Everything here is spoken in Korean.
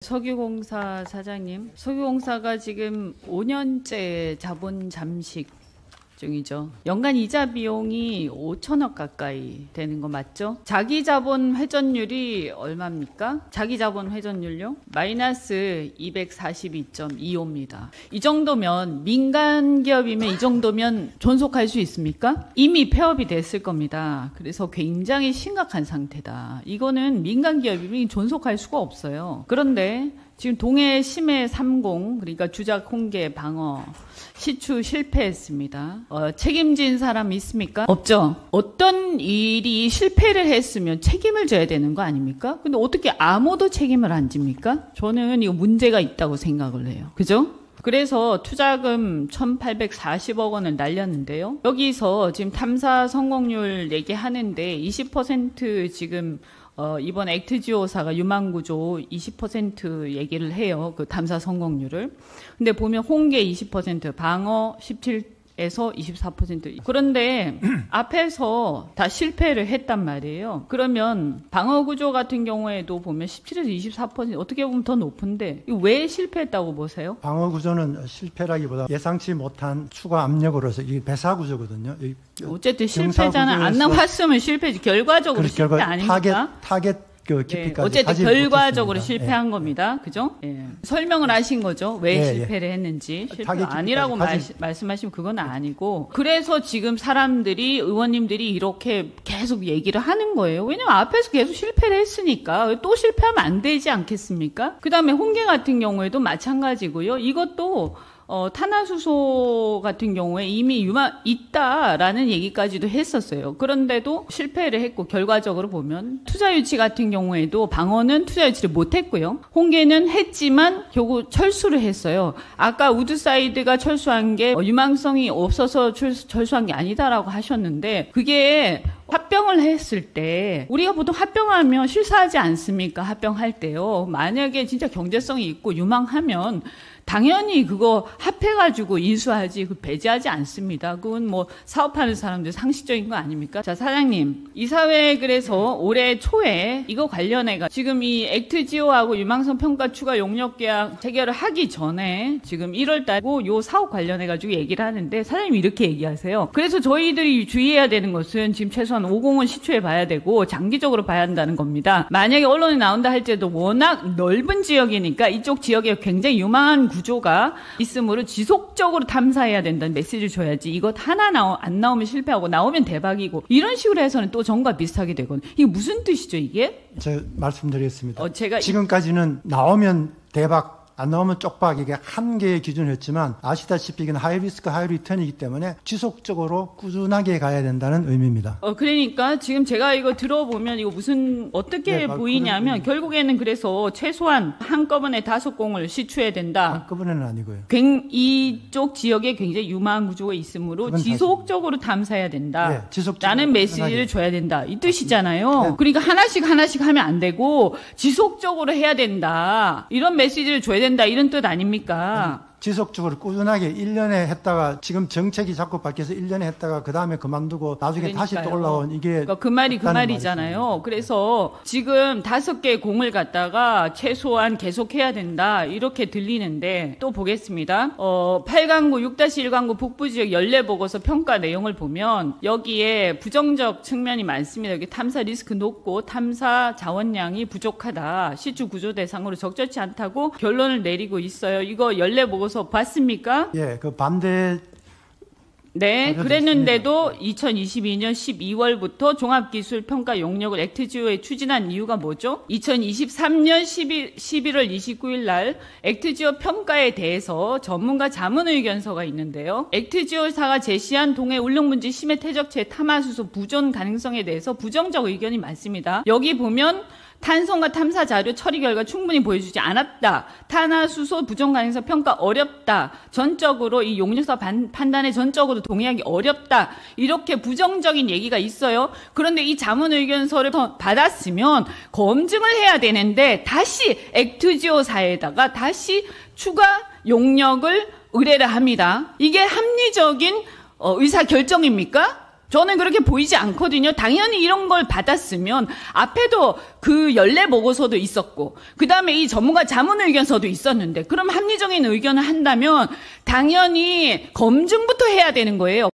석유공사 사장님, 석유공사가 지금 5년째 자본 잠식 중이죠. 연간 이자 비용이 5천억 가까이 되는 거 맞죠? 자기 자본 회전율이 얼마입니까? 자기 자본 회전율요? 마이너스 242.25입니다. 이 정도면 민간 기업이면 이 정도면 존속할 수 있습니까? 이미 폐업이 됐을 겁니다. 그래서 굉장히 심각한 상태다. 이거는 민간 기업이면 존속할 수가 없어요. 그런데 지금 동해 심해 30, 그러니까 주작 홍계 방어 시추 실패했습니다. 책임진 사람 있습니까? 없죠. 어떤 일이 실패를 했으면 책임을 져야 되는 거 아닙니까? 근데 어떻게 아무도 책임을 안 집니까? 저는 이거 문제가 있다고 생각을 해요. 그죠? 그래서 투자금 1,840억 원을 날렸는데요. 여기서 지금 탐사 성공률 얘기하는데 20% 지금 이번 액트지오사가 유망구조 20% 얘기를 해요. 그 탐사 성공률을. 근데 보면 홍계 20%, 방어 17에서 24%. 그런데 앞에서 다 실패를 했단 말이에요. 그러면 방어구조 같은 경우에도 보면 17에서 24% 어떻게 보면 더 높은데 왜 실패했다고 보세요? 방어구조는 실패라기보다 예상치 못한 추가 압력으로서 이게 배사구조거든요. 어쨌든 실패잖아. 안 나왔으면 실패지. 결과적으로 실패 아닙니까? 타겟 그 깊이까지. 어쨌든 결과적으로 실패한 겁니다. 그죠? 예. 설명을 하신 거죠. 왜 실패를 했는지. 실패 아니라고 말씀하시면 그건 아니고. 그래서 지금 사람들이, 의원님들이 이렇게 계속 얘기를 하는 거예요. 왜냐면 앞에서 계속 실패를 했으니까 또 실패하면 안 되지 않겠습니까? 그 다음에 홍계 같은 경우에도 마찬가지고요. 이것도 탄화수소 같은 경우에 이미 있다라는 얘기까지도 했었어요. 그런데도 실패를 했고, 결과적으로 보면 투자 유치 같은 경우에도 방어는 투자 유치를 못했고요. 홍계는 했지만 결국 철수를 했어요. 아까 우드사이드가 철수한 게 유망성이 없어서 철수한 게 아니다라고 하셨는데, 그게 합병을 했을 때 우리가 보통 합병하면 실사하지 않습니까? 합병할 때요. 만약에 진짜 경제성이 있고 유망하면 당연히 그거 합해가지고 인수하지, 그 배제하지 않습니다. 그건 뭐 사업하는 사람들 상식적인 거 아닙니까? 자, 사장님. 이사회 그래서 올해 초에 이거 관련해가 지금 이 액트지오하고 유망성 평가 추가 용역 계약 체결을 하기 전에 지금 1월 달고 요 사업 관련해가지고 얘기를 하는데 사장님이 이렇게 얘기하세요. 그래서 저희들이 주의해야 되는 것은 지금 최소한 50은 시추해 봐야 되고 장기적으로 봐야 한다는 겁니다. 만약에 언론에 나온다 할지라도 워낙 넓은 지역이니까 이쪽 지역에 굉장히 유망한 구조가 있으므로 지속적으로 탐사해야 된다는 메시지를 줘야지. 이것 하나 안 나오면 실패하고 나오면 대박이고 이런 식으로 해서는 또 전과 비슷하게 되거든요. 이게 무슨 뜻이죠, 이게? 제가 말씀드리겠습니다. 제가 지금까지는 나오면 대박, 안 나오면 쪽박, 이게 한 개의 기준이었지만 아시다시피 이건 하이리스크 하이리턴이기 때문에 지속적으로 꾸준하게 가야 된다는 의미입니다. 그러니까 지금 제가 이거 들어보면 이거 무슨 어떻게 보이냐면 결국에는 그래서 최소한 한꺼번에 5공을 시추해야 된다. 한꺼번에는 아니고요. 이쪽 지역에 굉장히 유망한 구조가 있으므로 지속적으로 탐사해야 된다. 네, 지속적으로 라는 메시지를 줘야 된다. 이 뜻이잖아요. 네. 그러니까 하나씩 하면 안 되고 지속적으로 해야 된다. 이런 메시지를 줘야 된다. 이런 뜻 아닙니까? 지속적으로 꾸준하게 1년에 했다가 지금 정책이 자꾸 바뀌어서 1년에 했다가 그 다음에 그만두고 나중에 다시 또 올라온 이게 그러니까 그 말이 그 말이잖아요. 말이죠. 그래서 지금 5개의 공을 갖다가 최소한 계속해야 된다 이렇게 들리는데 또 보겠습니다. 8강구 6-1강구 북부지역 14보고서 평가 내용을 보면 여기에 부정적 측면이 많습니다. 여기 탐사 리스크 높고 탐사 자원량이 부족하다. 시추 구조 대상으로 적절치 않다고 결론을 내리고 있어요. 이거 14보고서 봤습니까? 예, 그 반대. 네, 그랬는데도 2022년 12월부터 종합기술평가 용역을 액트지오에 추진한 이유가 뭐죠? 2023년 11월 29일 날 액트지오 평가에 대해서 전문가 자문의견서가 있는데요. 액트지오사가 제시한 동해 울릉문지 심해 퇴적체 탐화수소 부존 가능성에 대해서 부정적 의견이 많습니다. 여기 보면 탄성과 탐사 자료 처리 결과 충분히 보여주지 않았다. 탄화수소 부정 가능성 평가 어렵다. 전적으로 이 용역사 판단에 전적으로 동의하기 어렵다. 이렇게 부정적인 얘기가 있어요. 그런데 이 자문의견서를 받았으면 검증을 해야 되는데 다시 액트지오사에다가 다시 추가 용역을 의뢰를 합니다. 이게 합리적인 의사결정입니까? 저는 그렇게 보이지 않거든요. 당연히 이런 걸 받았으면 앞에도 그 연례 보고서도 있었고 그다음에 이 전문가 자문 의견서도 있었는데 그럼 합리적인 의견을 한다면 당연히 검증부터 해야 되는 거예요.